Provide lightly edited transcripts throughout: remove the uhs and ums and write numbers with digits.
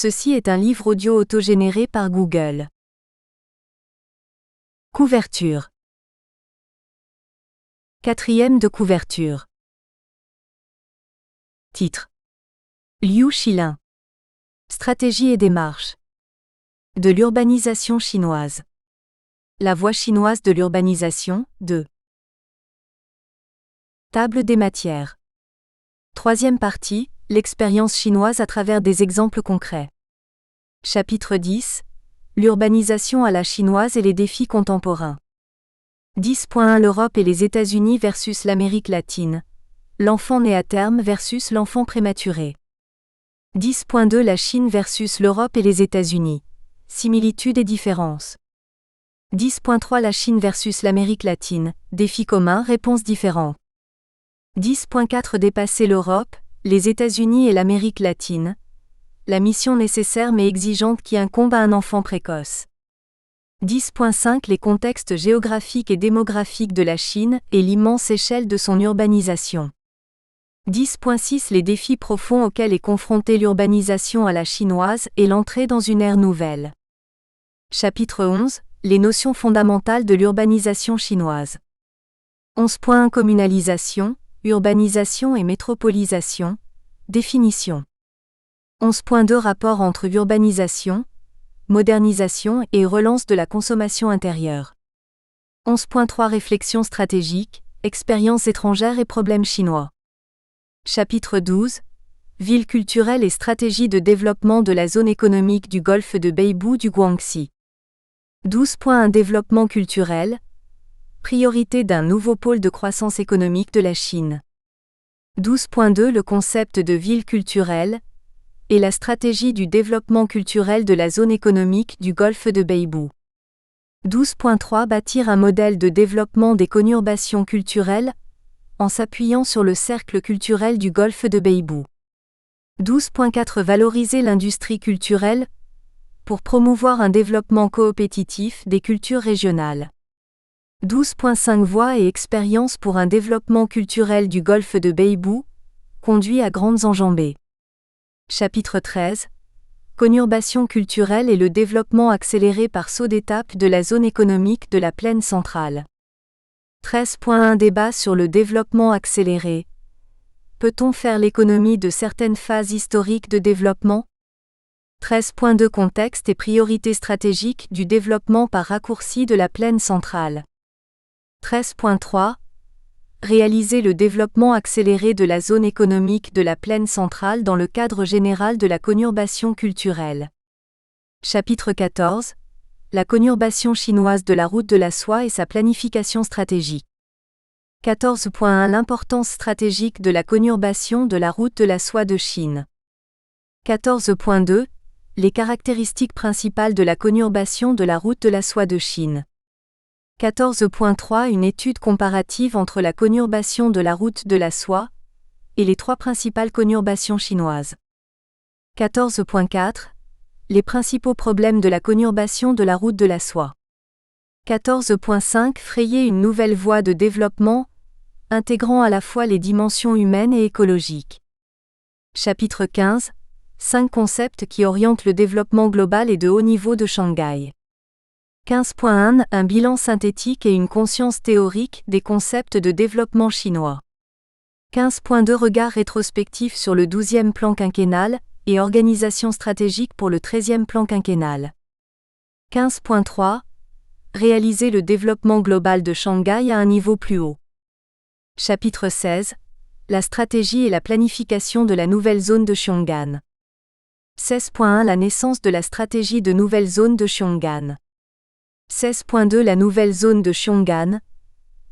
Ceci est un livre audio autogénéré par Google. Couverture. 4e de couverture. Titre. Liu Xilin. Stratégie et démarche. De l'urbanisation chinoise. La voie chinoise de l'urbanisation, 2. Table des matières. 3e partie, l'expérience chinoise à travers des exemples concrets. Chapitre 10. L'urbanisation à la chinoise et les défis contemporains. 10.1 L'Europe et les États-Unis versus l'Amérique latine. L'enfant né à terme versus l'enfant prématuré. 10.2 La Chine versus l'Europe et les États-Unis. Similitudes et différences. 10.3 La Chine versus l'Amérique latine. Défis communs, réponses différentes. 10.4 Dépasser l'Europe, les États-Unis et l'Amérique latine. La mission nécessaire mais exigeante qui incombe à un enfant précoce. 10.5 Les contextes géographiques et démographiques de la Chine et l'immense échelle de son urbanisation. 10.6 Les défis profonds auxquels est confrontée l'urbanisation à la chinoise et l'entrée dans une ère nouvelle. Chapitre 11 Les notions fondamentales de l'urbanisation chinoise. 11.1 Communalisation, urbanisation et métropolisation. Définition. 11.2 Rapport entre urbanisation, modernisation et relance de la consommation intérieure. 11.3 Réflexion stratégique, expériences étrangères et problèmes chinois. Chapitre 12 Ville culturelle et stratégie de développement de la zone économique du golfe de Beibu du Guangxi. 12.1 Développement culturel. Priorité d'un nouveau pôle de croissance économique de la Chine. 12.2 Le concept de ville culturelle et la stratégie du développement culturel de la zone économique du golfe de Beibu. 12.3 Bâtir un modèle de développement des conurbations culturelles en s'appuyant sur le cercle culturel du golfe de Beibu. 12.4 Valoriser l'industrie culturelle pour promouvoir un développement coopétitif des cultures régionales. 12.5 Voies et expériences pour un développement culturel du golfe de Beibu, conduit à grandes enjambées. Chapitre 13 Conurbation culturelle et le développement accéléré par saut d'étape de la zone économique de la plaine centrale. 13.1 Débat sur le développement accéléré. Peut-on faire l'économie de certaines phases historiques de développement ? 13.2 Contexte et priorités stratégiques du développement par raccourci de la plaine centrale. 13.3 Réaliser le développement accéléré de la zone économique de la plaine centrale dans le cadre général de la conurbation culturelle. Chapitre 14 La conurbation chinoise de la route de la soie et sa planification stratégique. 14.1 L'importance stratégique de la conurbation de la route de la soie de Chine. 14.2 Les caractéristiques principales de la conurbation de la route de la soie de Chine. 14.3 Une étude comparative entre la conurbation de la route de la soie et les 3 principales conurbations chinoises. 14.4 Les principaux problèmes de la conurbation de la route de la soie. 14.5 Frayer une nouvelle voie de développement, intégrant à la fois les dimensions humaines et écologiques. Chapitre 15 5 concepts qui orientent le développement global et de haut niveau de Shanghai. 15.1 Un bilan synthétique et une conscience théorique des concepts de développement chinois. 15.2 Regard rétrospectif sur le 12e plan quinquennal et organisation stratégique pour le 13e plan quinquennal. 15.3 Réaliser le développement global de Shanghai à un niveau plus haut. Chapitre 16 La stratégie et la planification de la nouvelle zone de Xiong'an. 16.1 La naissance de la stratégie de nouvelle zone de Xiong'an. 16.2 La nouvelle zone de Xiong'an.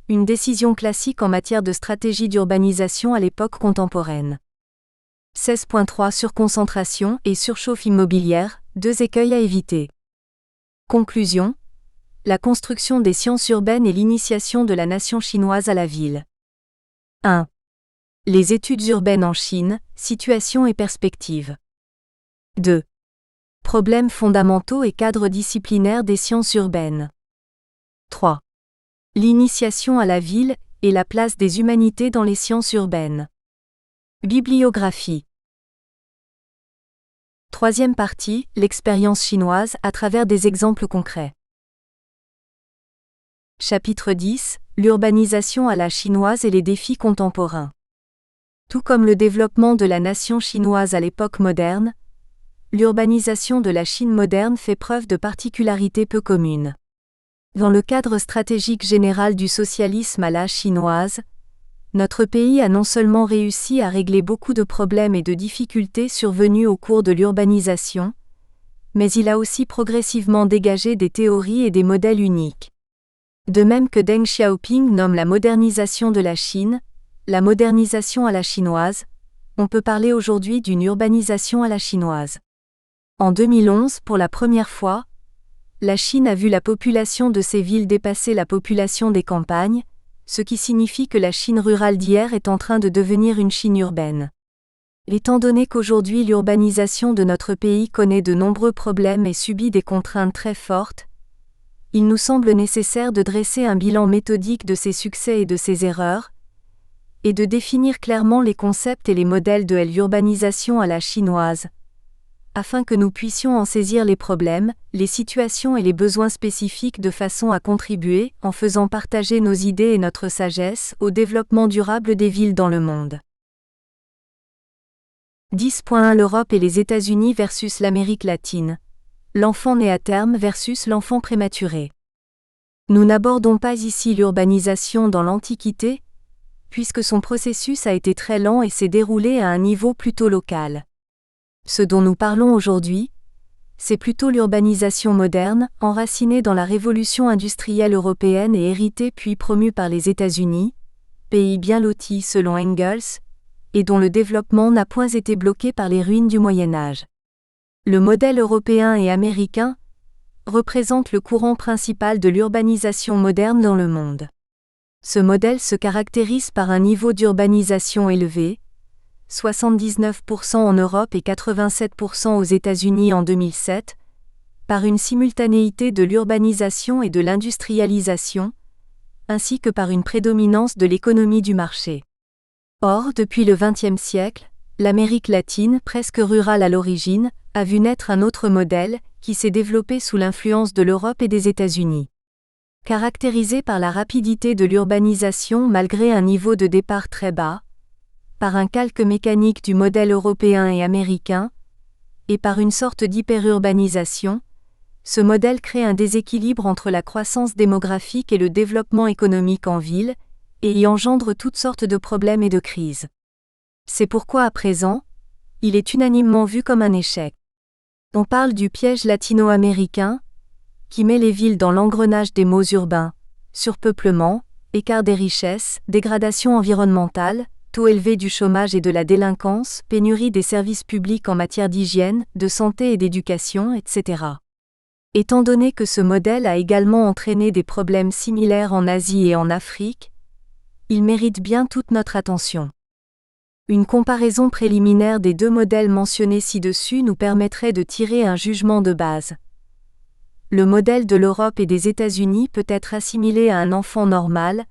Une décision classique en matière de stratégie d'urbanisation à l'époque contemporaine. 16.3 Surconcentration et surchauffe immobilière, 2 écueils à éviter. Conclusion. La construction des sciences urbaines et l'initiation de la nation chinoise à la ville. 1. Les études urbaines en Chine, situation et perspective. 2. Problèmes fondamentaux et cadres disciplinaires des sciences urbaines. 3. L'initiation à la ville et la place des humanités dans les sciences urbaines. Bibliographie. Troisième partie, l'expérience chinoise à travers des exemples concrets. Chapitre 10, l'urbanisation à la chinoise et les défis contemporains. Tout comme le développement de la nation chinoise à l'époque moderne, l'urbanisation de la Chine moderne fait preuve de particularités peu communes. Dans le cadre stratégique général du socialisme à la chinoise, notre pays a non seulement réussi à régler beaucoup de problèmes et de difficultés survenus au cours de l'urbanisation, mais il a aussi progressivement dégagé des théories et des modèles uniques. De même que Deng Xiaoping nomme la modernisation de la Chine, la modernisation à la chinoise, on peut parler aujourd'hui d'une urbanisation à la chinoise. En 2011, pour la première fois, la Chine a vu la population de ses villes dépasser la population des campagnes, ce qui signifie que la Chine rurale d'hier est en train de devenir une Chine urbaine. Étant donné qu'aujourd'hui l'urbanisation de notre pays connaît de nombreux problèmes et subit des contraintes très fortes, il nous semble nécessaire de dresser un bilan méthodique de ses succès et de ses erreurs, et de définir clairement les concepts et les modèles de l'urbanisation à la chinoise, afin que nous puissions en saisir les problèmes, les situations et les besoins spécifiques de façon à contribuer, en faisant partager nos idées et notre sagesse, au développement durable des villes dans le monde. 10.1 L'Europe et les États-Unis versus l'Amérique latine. L'enfant né à terme versus l'enfant prématuré. Nous n'abordons pas ici l'urbanisation dans l'Antiquité, puisque son processus a été très lent et s'est déroulé à un niveau plutôt local. Ce dont nous parlons aujourd'hui, c'est plutôt l'urbanisation moderne, enracinée dans la révolution industrielle européenne et héritée puis promue par les États-Unis, pays bien loti selon Engels, et dont le développement n'a point été bloqué par les ruines du Moyen Âge. Le modèle européen et américain représente le courant principal de l'urbanisation moderne dans le monde. Ce modèle se caractérise par un niveau d'urbanisation élevé, 79% en Europe et 87% aux États-Unis en 2007, par une simultanéité de l'urbanisation et de l'industrialisation, ainsi que par une prédominance de l'économie du marché. Or, depuis le XXe siècle, l'Amérique latine, presque rurale à l'origine, a vu naître un autre modèle, qui s'est développé sous l'influence de l'Europe et des États-Unis. Caractérisé par la rapidité de l'urbanisation malgré un niveau de départ très bas, par un calque mécanique du modèle européen et américain, et par une sorte d'hyperurbanisation, ce modèle crée un déséquilibre entre la croissance démographique et le développement économique en ville, et y engendre toutes sortes de problèmes et de crises. C'est pourquoi à présent, il est unanimement vu comme un échec. On parle du piège latino-américain, qui met les villes dans l'engrenage des maux urbains, surpeuplement, écart des richesses, dégradation environnementale, taux élevé du chômage et de la délinquance, pénurie des services publics en matière d'hygiène, de santé et d'éducation, etc. Étant donné que ce modèle a également entraîné des problèmes similaires en Asie et en Afrique, il mérite bien toute notre attention. Une comparaison préliminaire des deux modèles mentionnés ci-dessus nous permettrait de tirer un jugement de base. Le modèle de l'Europe et des États-Unis peut être assimilé à un enfant normal,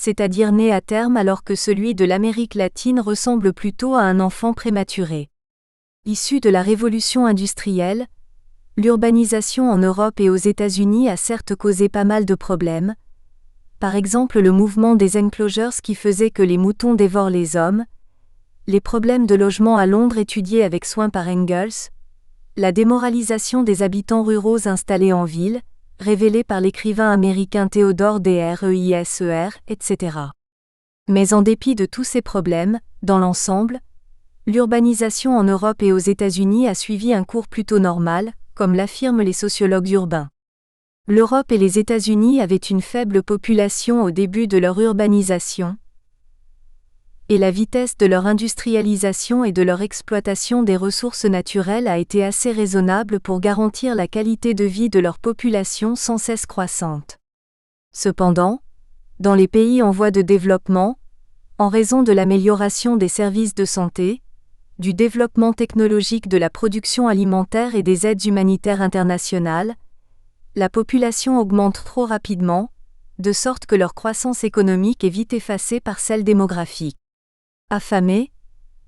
c'est-à-dire né à terme, alors que celui de l'Amérique latine ressemble plutôt à un enfant prématuré. Issu de la révolution industrielle, l'urbanisation en Europe et aux États-Unis a certes causé pas mal de problèmes, par exemple le mouvement des enclosures qui faisait que les moutons dévorent les hommes, les problèmes de logement à Londres étudiés avec soin par Engels, la démoralisation des habitants ruraux installés en ville, révélée par l'écrivain américain Theodore Dreiser, etc. Mais en dépit de tous ces problèmes, dans l'ensemble, l'urbanisation en Europe et aux États-Unis a suivi un cours plutôt normal, comme l'affirment les sociologues urbains. L'Europe et les États-Unis avaient une faible population au début de leur urbanisation, et la vitesse de leur industrialisation et de leur exploitation des ressources naturelles a été assez raisonnable pour garantir la qualité de vie de leur population sans cesse croissante. Cependant, dans les pays en voie de développement, en raison de l'amélioration des services de santé, du développement technologique de la production alimentaire et des aides humanitaires internationales, la population augmente trop rapidement, de sorte que leur croissance économique est vite effacée par celle démographique. Affamés,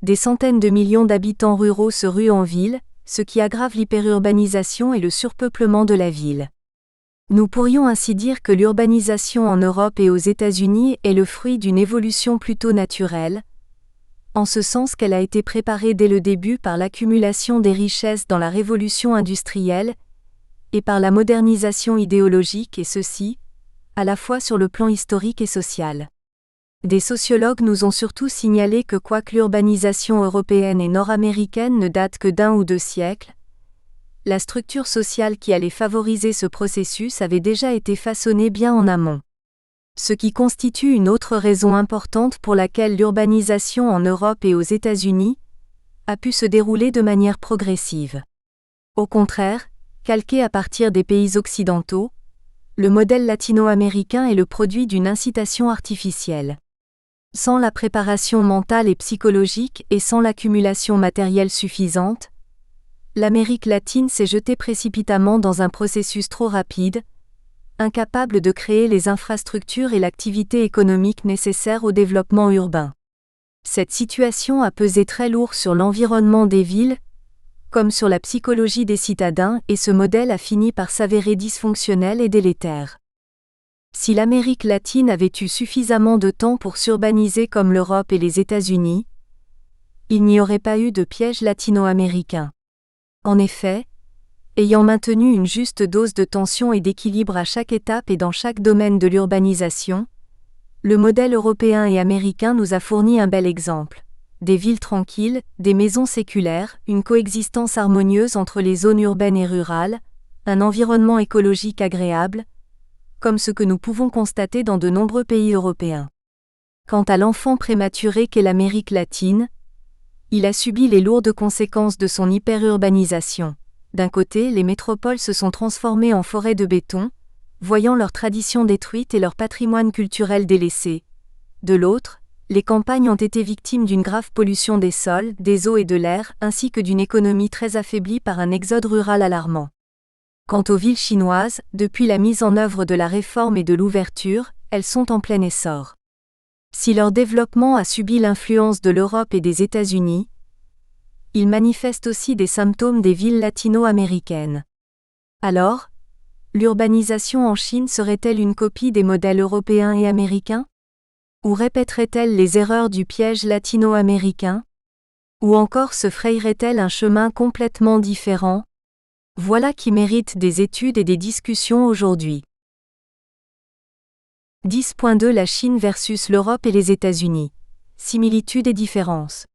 des centaines de millions d'habitants ruraux se ruent en ville, ce qui aggrave l'hyperurbanisation et le surpeuplement de la ville. Nous pourrions ainsi dire que l'urbanisation en Europe et aux États-Unis est le fruit d'une évolution plutôt naturelle, en ce sens qu'elle a été préparée dès le début par l'accumulation des richesses dans la révolution industrielle et par la modernisation idéologique, et ceci, à la fois sur le plan historique et social. Des sociologues nous ont surtout signalé que quoique l'urbanisation européenne et nord-américaine ne date que d'1 ou 2 siècles, la structure sociale qui allait favoriser ce processus avait déjà été façonnée bien en amont. Ce qui constitue une autre raison importante pour laquelle l'urbanisation en Europe et aux États-Unis a pu se dérouler de manière progressive. Au contraire, calqué à partir des pays occidentaux, le modèle latino-américain est le produit d'une incitation artificielle. Sans la préparation mentale et psychologique et sans l'accumulation matérielle suffisante, l'Amérique latine s'est jetée précipitamment dans un processus trop rapide, incapable de créer les infrastructures et l'activité économique nécessaires au développement urbain. Cette situation a pesé très lourd sur l'environnement des villes, comme sur la psychologie des citadins, et ce modèle a fini par s'avérer dysfonctionnel et délétère. Si l'Amérique latine avait eu suffisamment de temps pour s'urbaniser comme l'Europe et les États-Unis, il n'y aurait pas eu de piège latino-américain. En effet, ayant maintenu une juste dose de tension et d'équilibre à chaque étape et dans chaque domaine de l'urbanisation, le modèle européen et américain nous a fourni un bel exemple. Des villes tranquilles, des maisons séculaires, une coexistence harmonieuse entre les zones urbaines et rurales, un environnement écologique agréable, comme ce que nous pouvons constater dans de nombreux pays européens. Quant à l'enfant prématuré qu'est l'Amérique latine, il a subi les lourdes conséquences de son hyperurbanisation. D'un côté, les métropoles se sont transformées en forêts de béton, voyant leurs traditions détruites et leur patrimoine culturel délaissé. De l'autre, les campagnes ont été victimes d'une grave pollution des sols, des eaux et de l'air, ainsi que d'une économie très affaiblie par un exode rural alarmant. Quant aux villes chinoises, depuis la mise en œuvre de la réforme et de l'ouverture, elles sont en plein essor. Si leur développement a subi l'influence de l'Europe et des États-Unis, il manifeste aussi des symptômes des villes latino-américaines. Alors, l'urbanisation en Chine serait-elle une copie des modèles européens et américains ? Ou répéterait-elle les erreurs du piège latino-américain ? Ou encore se frayerait-elle un chemin complètement différent ? Voilà qui mérite des études et des discussions aujourd'hui. 10.2 La Chine versus l'Europe et les États-Unis. Similitudes et différences.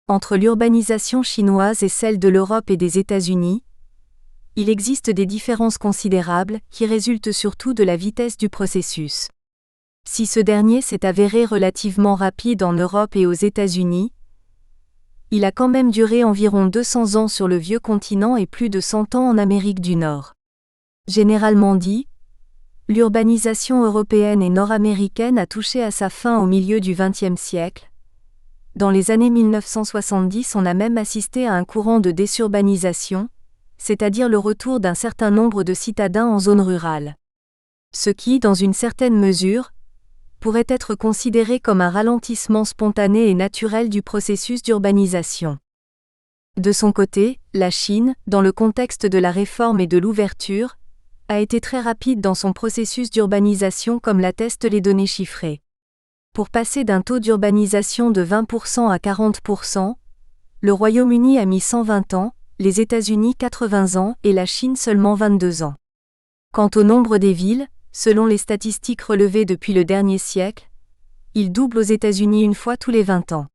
Entre l'urbanisation chinoise et celle de l'Europe et des États-Unis, il existe des différences considérables qui résultent surtout de la vitesse du processus. Si ce dernier s'est avéré relativement rapide en Europe et aux États-Unis, il a quand même duré environ 200 ans sur le vieux continent et plus de 100 ans en Amérique du Nord. Généralement dit, l'urbanisation européenne et nord-américaine a touché à sa fin au milieu du XXe siècle. Dans les années 1970, on a même assisté à un courant de désurbanisation, c'est-à-dire le retour d'un certain nombre de citadins en zone rurale. Ce qui, dans une certaine mesure, pourrait être considéré comme un ralentissement spontané et naturel du processus d'urbanisation. De son côté, la Chine, dans le contexte de la réforme et de l'ouverture, a été très rapide dans son processus d'urbanisation comme l'attestent les données chiffrées. Pour passer d'un taux d'urbanisation de 20% à 40%, le Royaume-Uni a mis 120 ans, les États-Unis 80 ans et la Chine seulement 22 ans. Quant au nombre des villes, selon les statistiques relevées depuis le dernier siècle, il double aux États-Unis une fois tous les 20 ans.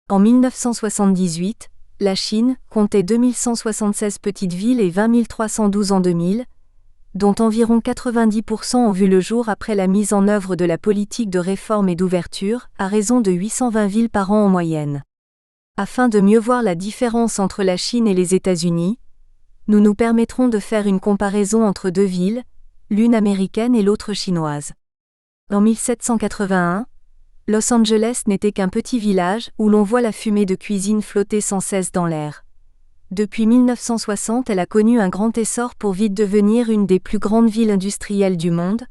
En 1978, la Chine comptait 2176 petites villes et 20 312 en 2000, dont environ 90% ont vu le jour après la mise en œuvre de la politique de réforme et d'ouverture, à raison de 820 villes par an en moyenne. Afin de mieux voir la différence entre la Chine et les États-Unis, nous nous permettrons de faire une comparaison entre deux villes, l'une américaine et l'autre chinoise. En 1781, Los Angeles n'était qu'un petit village où l'on voit la fumée de cuisine flotter sans cesse dans l'air. Depuis 1960, elle a connu un grand essor pour vite devenir une des plus grandes villes industrielles du monde,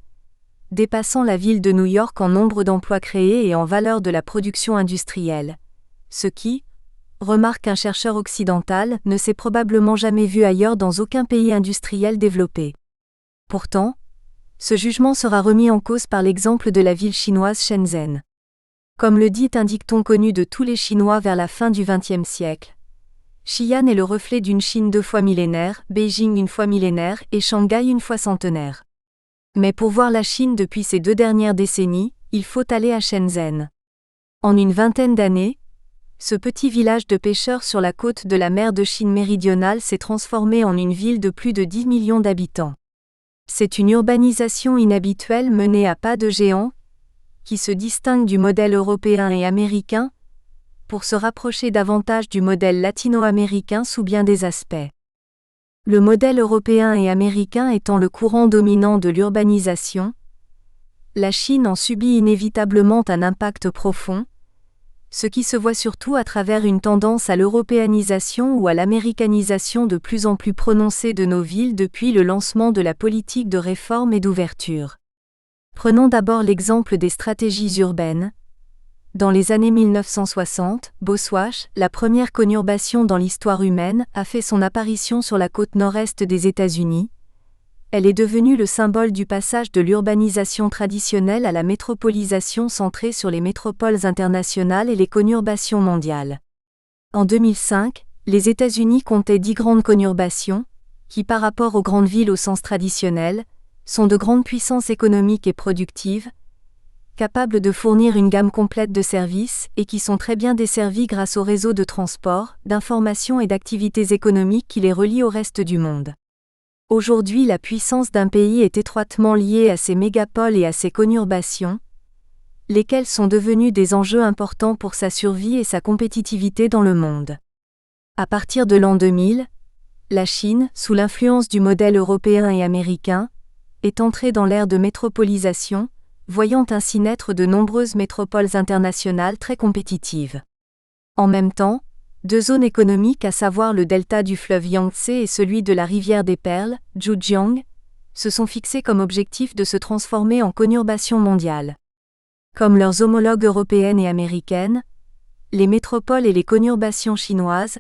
dépassant la ville de New York en nombre d'emplois créés et en valeur de la production industrielle, ce qui, remarque un chercheur occidental, ne s'est probablement jamais vu ailleurs dans aucun pays industriel développé. Pourtant, ce jugement sera remis en cause par l'exemple de la ville chinoise Shenzhen. Comme le dit un dicton connu de tous les Chinois vers la fin du XXe siècle, Xi'an est le reflet d'une Chine 2 fois millénaire, Beijing 1 fois millénaire et Shanghai 1 fois centenaire. Mais pour voir la Chine depuis ces 2 dernières décennies, il faut aller à Shenzhen. En une vingtaine d'années, ce petit village de pêcheurs sur la côte de la mer de Chine méridionale s'est transformé en une ville de plus de 10 millions d'habitants. C'est une urbanisation inhabituelle menée à pas de géant, qui se distingue du modèle européen et américain, pour se rapprocher davantage du modèle latino-américain sous bien des aspects. Le modèle européen et américain étant le courant dominant de l'urbanisation, la Chine en subit inévitablement un impact profond, ce qui se voit surtout à travers une tendance à l'européanisation ou à l'américanisation de plus en plus prononcée de nos villes depuis le lancement de la politique de réforme et d'ouverture. Prenons d'abord l'exemple des stratégies urbaines. Dans les années 1960, Boswash, la première conurbation dans l'histoire humaine, a fait son apparition sur la côte nord-est des États-Unis. Elle est devenue le symbole du passage de l'urbanisation traditionnelle à la métropolisation centrée sur les métropoles internationales et les conurbations mondiales. En 2005, les États-Unis comptaient 10 grandes conurbations, qui par rapport aux grandes villes au sens traditionnel, sont de grandes puissances économiques et productives, capables de fournir une gamme complète de services et qui sont très bien desservies grâce au réseau de transport, d'information et d'activités économiques qui les relient au reste du monde. Aujourd'hui, la puissance d'un pays est étroitement liée à ses mégapoles et à ses conurbations, lesquelles sont devenues des enjeux importants pour sa survie et sa compétitivité dans le monde. À partir de l'an 2000, la Chine, sous l'influence du modèle européen et américain, est entrée dans l'ère de métropolisation, voyant ainsi naître de nombreuses métropoles internationales très compétitives. En même temps, 2 zones économiques, à savoir le delta du fleuve Yangtze et celui de la rivière des Perles, Zhejiang, se sont fixés comme objectif de se transformer en conurbation mondiale. Comme leurs homologues européennes et américaines, les métropoles et les conurbations chinoises,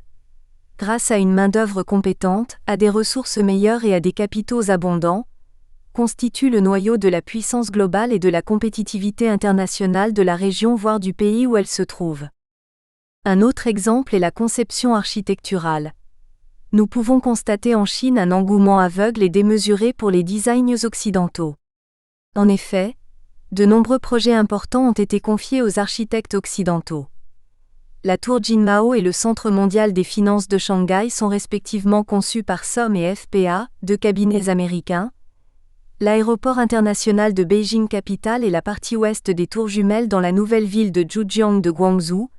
grâce à une main-d'œuvre compétente, à des ressources meilleures et à des capitaux abondants, constituent le noyau de la puissance globale et de la compétitivité internationale de la région voire du pays où elles se trouvent. Un autre exemple est la conception architecturale. Nous pouvons constater en Chine un engouement aveugle et démesuré pour les designs occidentaux. En effet, de nombreux projets importants ont été confiés aux architectes occidentaux. La tour Jinmao et le Centre mondial des finances de Shanghai sont respectivement conçus par SOM et FPA, 2 cabinets américains. L'aéroport international de Beijing Capital et la partie ouest des tours jumelles dans la nouvelle ville de Zhejiang de Guangzhou,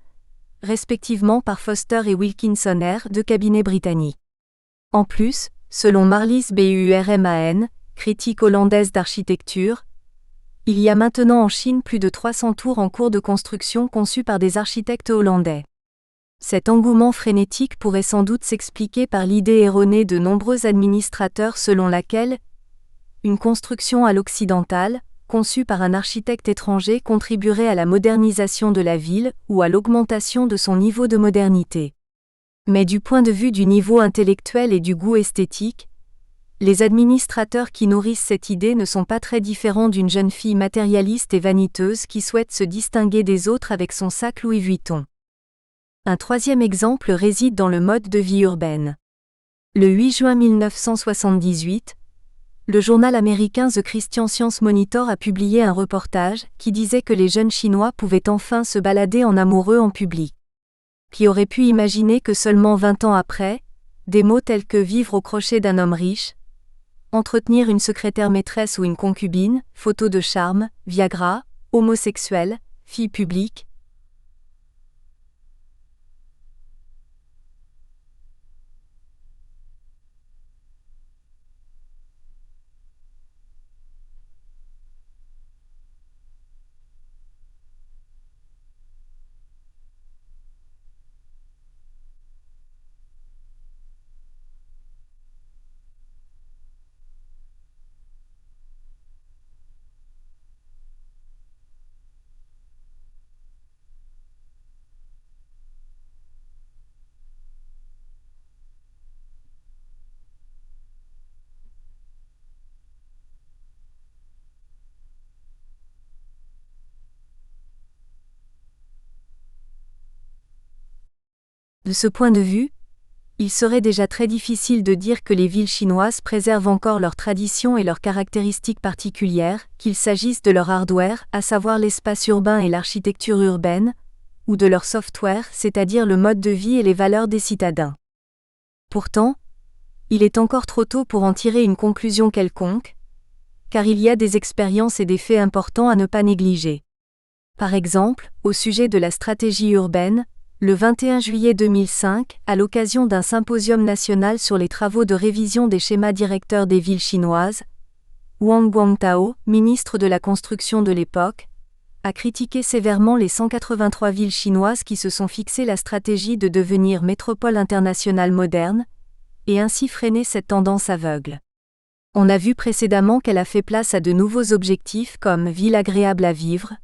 respectivement par Foster et Wilkinson Air, 2 cabinets britanniques. En plus, selon Marlies Burman, critique hollandaise d'architecture, il y a maintenant en Chine plus de 300 tours en cours de construction conçues par des architectes hollandais. Cet engouement frénétique pourrait sans doute s'expliquer par l'idée erronée de nombreux administrateurs selon laquelle une construction à l'occidentale, conçue par un architecte étranger, contribuerait à la modernisation de la ville ou à l'augmentation de son niveau de modernité. Mais du point de vue du niveau intellectuel et du goût esthétique, les administrateurs qui nourrissent cette idée ne sont pas très différents d'une jeune fille matérialiste et vaniteuse qui souhaite se distinguer des autres avec son sac Louis Vuitton. Un troisième exemple réside dans le mode de vie urbaine. Le 8 juin 1978, le journal américain The Christian Science Monitor a publié un reportage qui disait que les jeunes Chinois pouvaient enfin se balader en amoureux en public. Qui aurait pu imaginer que seulement 20 ans après, des mots tels que vivre au crochet d'un homme riche, entretenir une secrétaire maîtresse ou une concubine, photo de charme, Viagra, homosexuel, fille publique, De ce point de vue, il serait déjà très difficile de dire que les villes chinoises préservent encore leurs traditions et leurs caractéristiques particulières, qu'il s'agisse de leur hardware, à savoir l'espace urbain et l'architecture urbaine, ou de leur software, c'est-à-dire le mode de vie et les valeurs des citadins. Pourtant, il est encore trop tôt pour en tirer une conclusion quelconque, car il y a des expériences et des faits importants à ne pas négliger. Par exemple, au sujet de la stratégie urbaine, le 21 juillet 2005, à l'occasion d'un symposium national sur les travaux de révision des schémas directeurs des villes chinoises, Wang Guangtao, ministre de la Construction de l'époque, a critiqué sévèrement les 183 villes chinoises qui se sont fixé la stratégie de devenir métropole internationale moderne, et ainsi freiner cette tendance aveugle. On a vu précédemment qu'elle a fait place à de nouveaux objectifs comme ville agréable à vivre,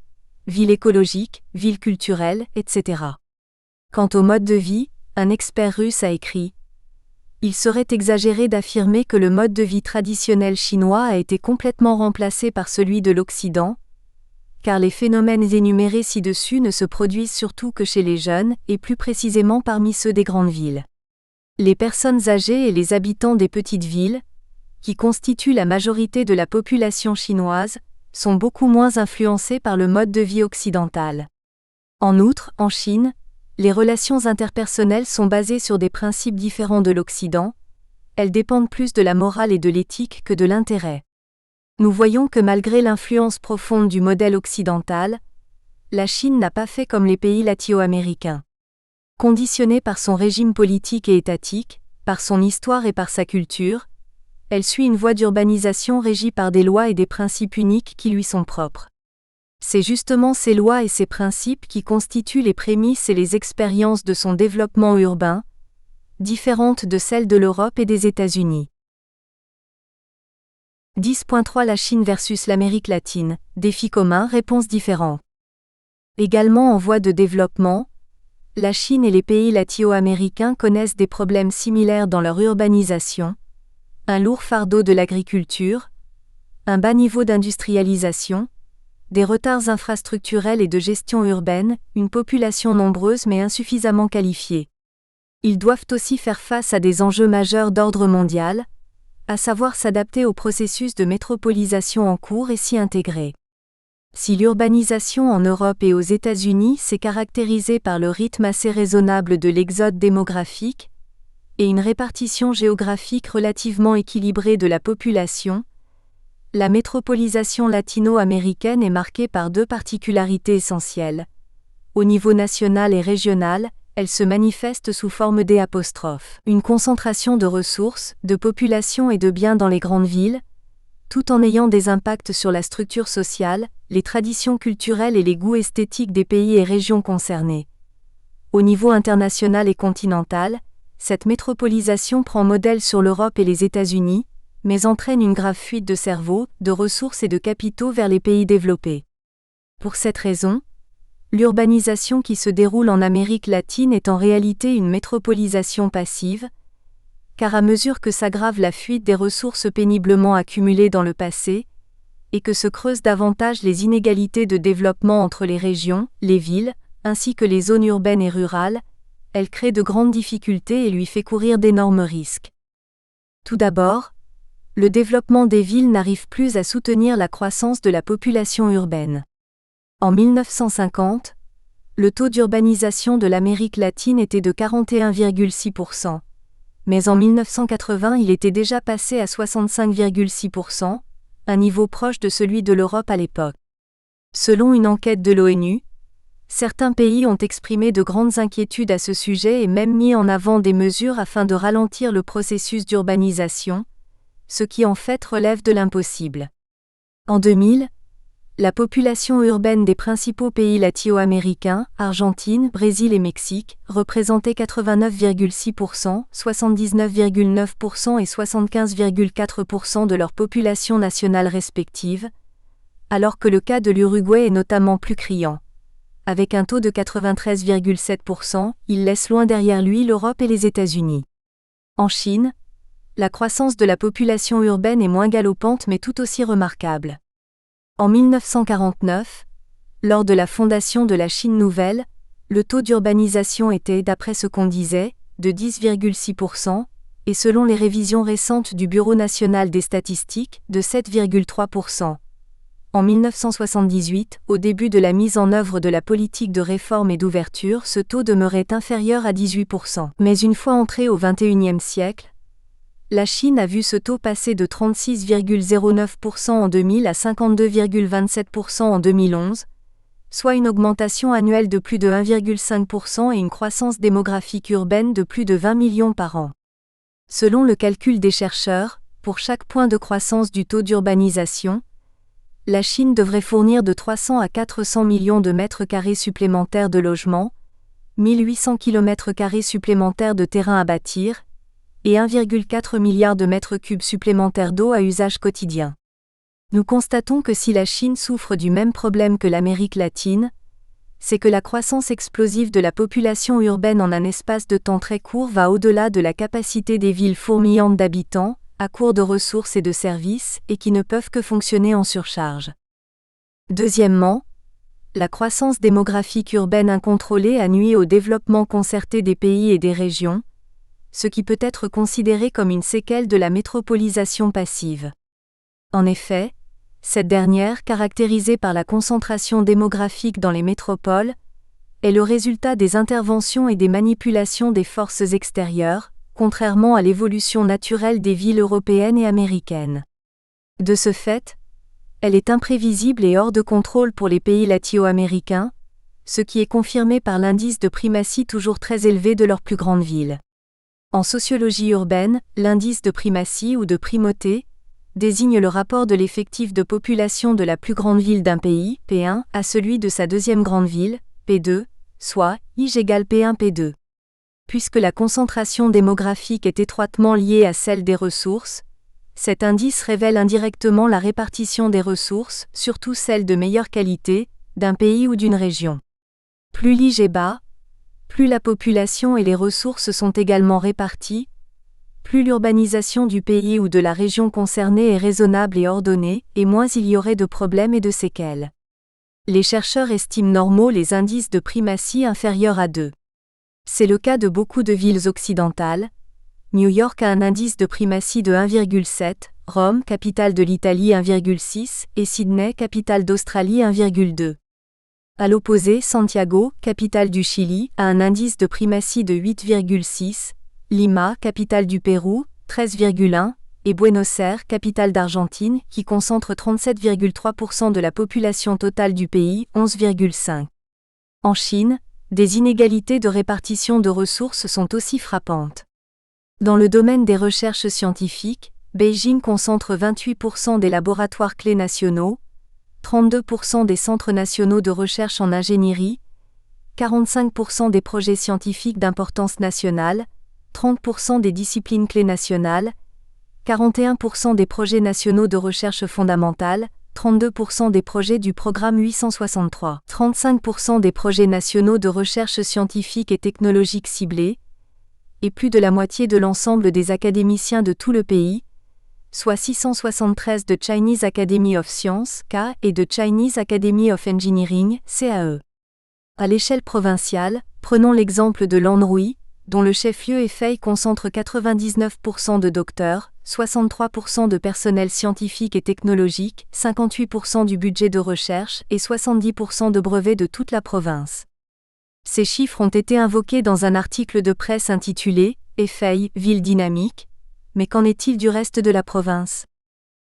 ville écologique, ville culturelle, etc. Quant au mode de vie, un expert russe a écrit « Il serait exagéré d'affirmer que le mode de vie traditionnel chinois a été complètement remplacé par celui de l'Occident, car les phénomènes énumérés ci-dessus ne se produisent surtout que chez les jeunes, et plus précisément parmi ceux des grandes villes. Les personnes âgées et les habitants des petites villes, qui constituent la majorité de la population chinoise, sont beaucoup moins influencés par le mode de vie occidental. En outre, en Chine, les relations interpersonnelles sont basées sur des principes différents de l'Occident, elles dépendent plus de la morale et de l'éthique que de l'intérêt. Nous voyons que malgré l'influence profonde du modèle occidental, la Chine n'a pas fait comme les pays latino-américains. Conditionnée par son régime politique et étatique, par son histoire et par sa culture, elle suit une voie d'urbanisation régie par des lois et des principes uniques qui lui sont propres. C'est justement ces lois et ces principes qui constituent les prémices et les expériences de son développement urbain, différentes de celles de l'Europe et des États-Unis. 10.3 La Chine versus l'Amérique latine, défis communs, réponses différentes. Également en voie de développement, la Chine et les pays latino-américains connaissent des problèmes similaires dans leur urbanisation, un lourd fardeau de l'agriculture, un bas niveau d'industrialisation, des retards infrastructurels et de gestion urbaine, une population nombreuse mais insuffisamment qualifiée. Ils doivent aussi faire face à des enjeux majeurs d'ordre mondial, à savoir s'adapter au processus de métropolisation en cours et s'y intégrer. Si l'urbanisation en Europe et aux États-Unis s'est caractérisée par le rythme assez raisonnable de l'exode démographique et une répartition géographique relativement équilibrée de la population, la métropolisation latino-américaine est marquée par deux particularités essentielles. Au niveau national et régional, elle se manifeste sous forme d', une concentration de ressources, de population et de biens dans les grandes villes, tout en ayant des impacts sur la structure sociale, les traditions culturelles et les goûts esthétiques des pays et régions concernés. Au niveau international et continental, cette métropolisation prend modèle sur l'Europe et les États-Unis, mais entraîne une grave fuite de cerveaux, de ressources et de capitaux vers les pays développés. Pour cette raison, l'urbanisation qui se déroule en Amérique latine est en réalité une métropolisation passive, car à mesure que s'aggrave la fuite des ressources péniblement accumulées dans le passé, et que se creusent davantage les inégalités de développement entre les régions, les villes, ainsi que les zones urbaines et rurales, elle crée de grandes difficultés et lui fait courir d'énormes risques. Tout d'abord, le développement des villes n'arrive plus à soutenir la croissance de la population urbaine. En 1950, le taux d'urbanisation de l'Amérique latine était de 41,6%, mais en 1980 il était déjà passé à 65,6%, un niveau proche de celui de l'Europe à l'époque. Selon une enquête de l'ONU, certains pays ont exprimé de grandes inquiétudes à ce sujet et même mis en avant des mesures afin de ralentir le processus d'urbanisation, ce qui en fait relève de l'impossible. En 2000, la population urbaine des principaux pays latino-américains, Argentine, Brésil et Mexique, représentait 89,6%, 79,9% et 75,4% de leur population nationale respective, alors que le cas de l'Uruguay est notamment plus criant. Avec un taux de 93,7%, il laisse loin derrière lui l'Europe et les États-Unis. En Chine, la croissance de la population urbaine est moins galopante mais tout aussi remarquable. En 1949, lors de la fondation de la Chine nouvelle, le taux d'urbanisation était, d'après ce qu'on disait, de 10,6%, et selon les révisions récentes du Bureau national des statistiques, de 7,3%. En 1978, au début de la mise en œuvre de la politique de réforme et d'ouverture, ce taux demeurait inférieur à 18%. Mais une fois entré au XXIe siècle, la Chine a vu ce taux passer de 36,09% en 2000 à 52,27% en 2011, soit une augmentation annuelle de plus de 1,5% et une croissance démographique urbaine de plus de 20 millions par an. Selon le calcul des chercheurs, pour chaque point de croissance du taux d'urbanisation, la Chine devrait fournir de 300 à 400 millions de mètres carrés supplémentaires de logements, 1800 km² supplémentaires de terrain à bâtir, et 1,4 milliard de mètres cubes supplémentaires d'eau à usage quotidien. Nous constatons que si la Chine souffre du même problème que l'Amérique latine, c'est que la croissance explosive de la population urbaine en un espace de temps très court va au-delà de la capacité des villes fourmillantes d'habitants, à court de ressources et de services, et qui ne peuvent que fonctionner en surcharge. Deuxièmement, la croissance démographique urbaine incontrôlée a nui au développement concerté des pays et des régions, ce qui peut être considéré comme une séquelle de la métropolisation passive. En effet, cette dernière, caractérisée par la concentration démographique dans les métropoles, est le résultat des interventions et des manipulations des forces extérieures, contrairement à l'évolution naturelle des villes européennes et américaines. De ce fait, elle est imprévisible et hors de contrôle pour les pays latino-américains, ce qui est confirmé par l'indice de primatie toujours très élevé de leurs plus grandes villes. En sociologie urbaine, l'indice de primatie ou de primauté désigne le rapport de l'effectif de population de la plus grande ville d'un pays, P1, à celui de sa deuxième grande ville, P2, soit I égale P1 P2. Puisque la concentration démographique est étroitement liée à celle des ressources, cet indice révèle indirectement la répartition des ressources, surtout celles de meilleure qualité, d'un pays ou d'une région. Plus l'IG est bas, plus la population et les ressources sont également réparties, plus l'urbanisation du pays ou de la région concernée est raisonnable et ordonnée, et moins il y aurait de problèmes et de séquelles. Les chercheurs estiment normaux les indices de primatie inférieurs à 2. C'est le cas de beaucoup de villes occidentales. New York a un indice de primatie de 1,7, Rome, capitale de l'Italie 1,6, et Sydney, capitale d'Australie 1,2. À l'opposé, Santiago, capitale du Chili, a un indice de primatie de 8,6, Lima, capitale du Pérou, 13,1, et Buenos Aires, capitale d'Argentine, qui concentre 37,3% de la population totale du pays, 11,5. En Chine, des inégalités de répartition de ressources sont aussi frappantes. Dans le domaine des recherches scientifiques, Beijing concentre 28% des laboratoires clés nationaux, 32% des centres nationaux de recherche en ingénierie, 45% des projets scientifiques d'importance nationale, 30% des disciplines clés nationales, 41% des projets nationaux de recherche fondamentale, 32% des projets du programme 863, 35% des projets nationaux de recherche scientifique et technologique ciblés, et plus de la moitié de l'ensemble des académiciens de tout le pays, soit 673 de Chinese Academy of Sciences (CA) et de Chinese Academy of Engineering (CAE). À l'échelle provinciale, prenons l'exemple de l'Anhui, dont le chef-lieu Hefei concentre 99% de docteurs, 63% de personnel scientifique et technologique, 58% du budget de recherche et 70% de brevets de toute la province. Ces chiffres ont été invoqués dans un article de presse intitulé « Hefei, ville dynamique », mais qu'en est-il du reste de la province ?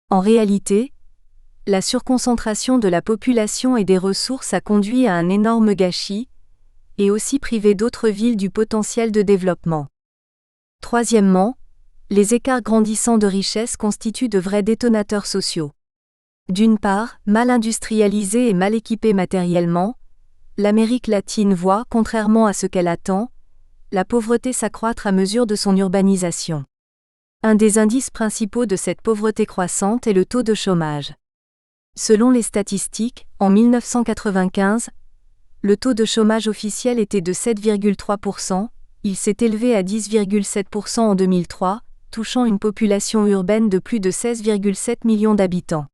En réalité, la surconcentration de la population et des ressources a conduit à un énorme gâchis, et aussi privé d'autres villes du potentiel de développement. Troisièmement, les écarts grandissants de richesse constituent de vrais détonateurs sociaux. D'une part, mal industrialisée et mal équipée matériellement, l'Amérique latine voit, contrairement à ce qu'elle attend, la pauvreté s'accroître à mesure de son urbanisation. Un des indices principaux de cette pauvreté croissante est le taux de chômage. Selon les statistiques, en 1995, le taux de chômage officiel était de 7,3%, il s'est élevé à 10,7% en 2003, touchant une population urbaine de plus de 16,7 millions d'habitants.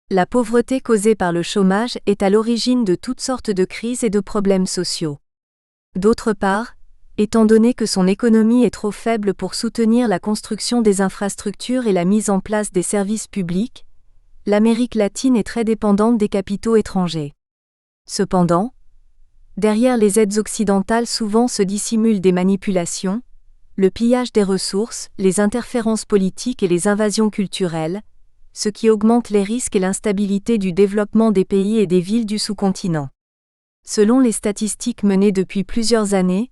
La pauvreté causée par le chômage est à l'origine de toutes sortes de crises et de problèmes sociaux. D'autre part, étant donné que son économie est trop faible pour soutenir la construction des infrastructures et la mise en place des services publics, l'Amérique latine est très dépendante des capitaux étrangers. Cependant, derrière les aides occidentales souvent se dissimulent des manipulations, le pillage des ressources, les interférences politiques et les invasions culturelles, ce qui augmente les risques et l'instabilité du développement des pays et des villes du sous-continent. Selon les statistiques menées depuis plusieurs années,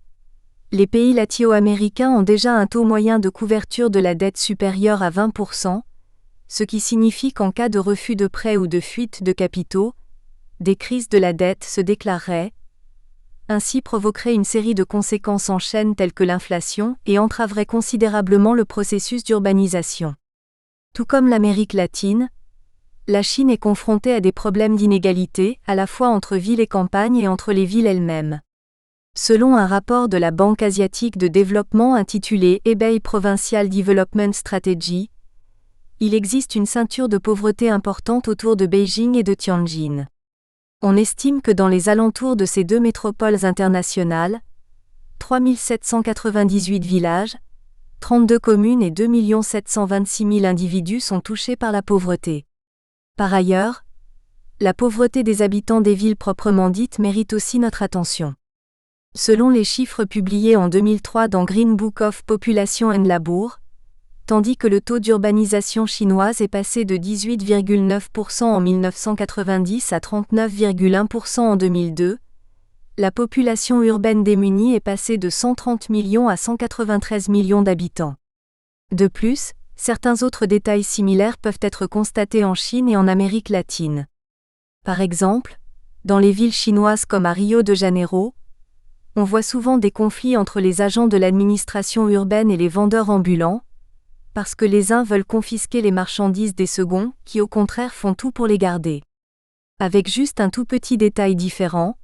les pays latino-américains ont déjà un taux moyen de couverture de la dette supérieur à 20%, ce qui signifie qu'en cas de refus de prêt ou de fuite de capitaux, des crises de la dette se déclareraient, ainsi provoqueraient une série de conséquences en chaîne telles que l'inflation et entraveraient considérablement le processus d'urbanisation. Tout comme l'Amérique latine, la Chine est confrontée à des problèmes d'inégalité, à la fois entre villes et campagnes et entre les villes elles-mêmes. Selon un rapport de la Banque asiatique de développement intitulé Hebei Provincial Development Strategy, il existe une ceinture de pauvreté importante autour de Beijing et de Tianjin. On estime que dans les alentours de ces deux métropoles internationales, 3 798 villages, 32 communes et 2 726 000 individus sont touchés par la pauvreté. Par ailleurs, la pauvreté des habitants des villes proprement dites mérite aussi notre attention. Selon les chiffres publiés en 2003 dans Green Book of Population and Labour, tandis que le taux d'urbanisation chinoise est passé de 18,9% en 1990 à 39,1% en 2002, la population urbaine démunie est passée de 130 millions à 193 millions d'habitants. De plus, certains autres détails similaires peuvent être constatés en Chine et en Amérique latine. Par exemple, dans les villes chinoises comme à Rio de Janeiro, on voit souvent des conflits entre les agents de l'administration urbaine et les vendeurs ambulants, parce que les uns veulent confisquer les marchandises des seconds, qui au contraire font tout pour les garder. Avec juste un tout petit détail différent,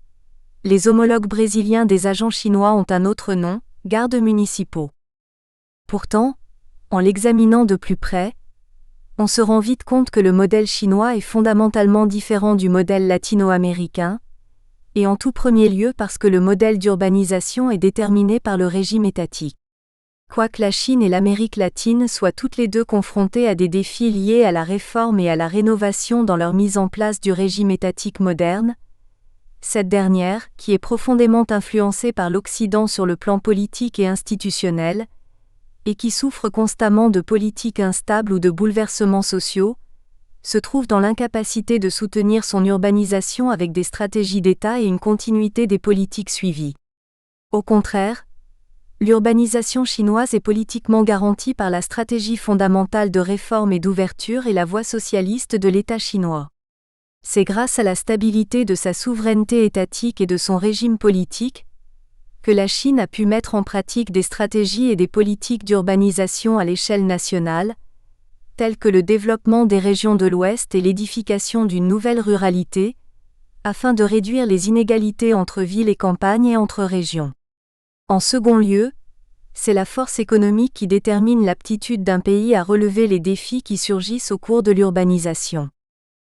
les homologues brésiliens des agents chinois ont un autre nom, gardes municipaux. Pourtant, en l'examinant de plus près, on se rend vite compte que le modèle chinois est fondamentalement différent du modèle latino-américain, et en tout premier lieu parce que le modèle d'urbanisation est déterminé par le régime étatique. Quoique la Chine et l'Amérique latine soient toutes les deux confrontées à des défis liés à la réforme et à la rénovation dans leur mise en place du régime étatique moderne, cette dernière, qui est profondément influencée par l'Occident sur le plan politique et institutionnel, et qui souffre constamment de politiques instables ou de bouleversements sociaux, se trouve dans l'incapacité de soutenir son urbanisation avec des stratégies d'État et une continuité des politiques suivies. Au contraire, l'urbanisation chinoise est politiquement garantie par la stratégie fondamentale de réforme et d'ouverture et la voie socialiste de l'État chinois. C'est grâce à la stabilité de sa souveraineté étatique et de son régime politique que la Chine a pu mettre en pratique des stratégies et des politiques d'urbanisation à l'échelle nationale, telles que le développement des régions de l'Ouest et l'édification d'une nouvelle ruralité, afin de réduire les inégalités entre villes et campagnes et entre régions. En second lieu, c'est la force économique qui détermine l'aptitude d'un pays à relever les défis qui surgissent au cours de l'urbanisation.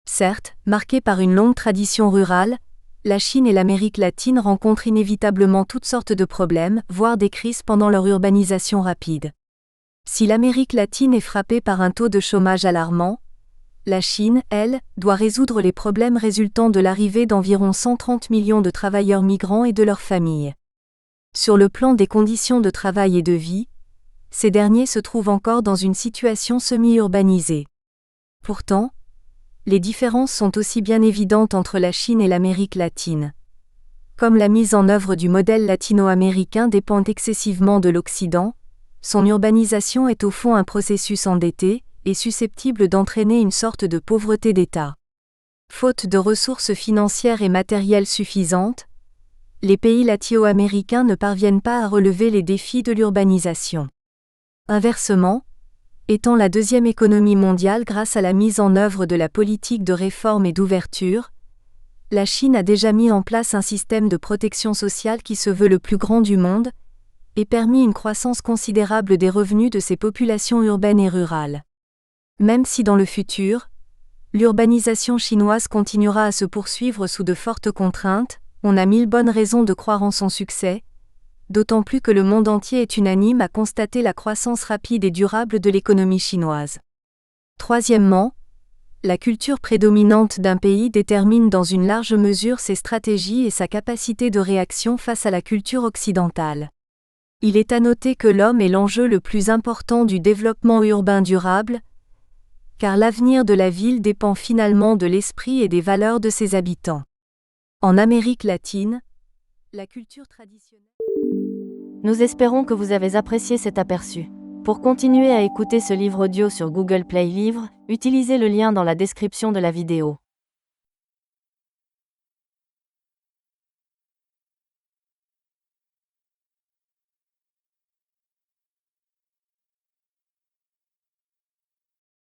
Certes, marquée par une longue tradition rurale, la Chine et l'Amérique latine rencontrent inévitablement toutes sortes de problèmes, voire des crises pendant leur urbanisation rapide. Si l'Amérique latine est frappée par un taux de chômage alarmant, la Chine, elle, doit résoudre les problèmes résultant de l'arrivée d'environ 130 millions de travailleurs migrants et de leurs familles. Sur le plan des conditions de travail et de vie, ces derniers se trouvent encore dans une situation semi-urbanisée. Pourtant, les différences sont aussi bien évidentes entre la Chine et l'Amérique latine. Comme la mise en œuvre du modèle latino-américain dépend excessivement de l'Occident, son urbanisation est au fond un processus endetté et susceptible d'entraîner une sorte de pauvreté d'État. Faute de ressources financières et matérielles suffisantes, les pays latino-américains ne parviennent pas à relever les défis de l'urbanisation. Inversement, étant la deuxième économie mondiale grâce à la mise en œuvre de la politique de réforme et d'ouverture, la Chine a déjà mis en place un système de protection sociale qui se veut le plus grand du monde, et permis une croissance considérable des revenus de ses populations urbaines et rurales. Même si dans le futur, l'urbanisation chinoise continuera à se poursuivre sous de fortes contraintes, On a 1000 bonnes raisons de croire en son succès, d'autant plus que le monde entier est unanime à constater la croissance rapide et durable de l'économie chinoise. Troisièmement, la culture prédominante d'un pays détermine dans une large mesure ses stratégies et sa capacité de réaction face à la culture occidentale. Il est à noter que l'homme est l'enjeu le plus important du développement urbain durable, car l'avenir de la ville dépend finalement de l'esprit et des valeurs de ses habitants. En Amérique latine, la culture traditionnelle... Nous espérons que vous avez apprécié cet aperçu. Pour continuer à écouter ce livre audio sur Google Play Livres, utilisez le lien dans la description de la vidéo.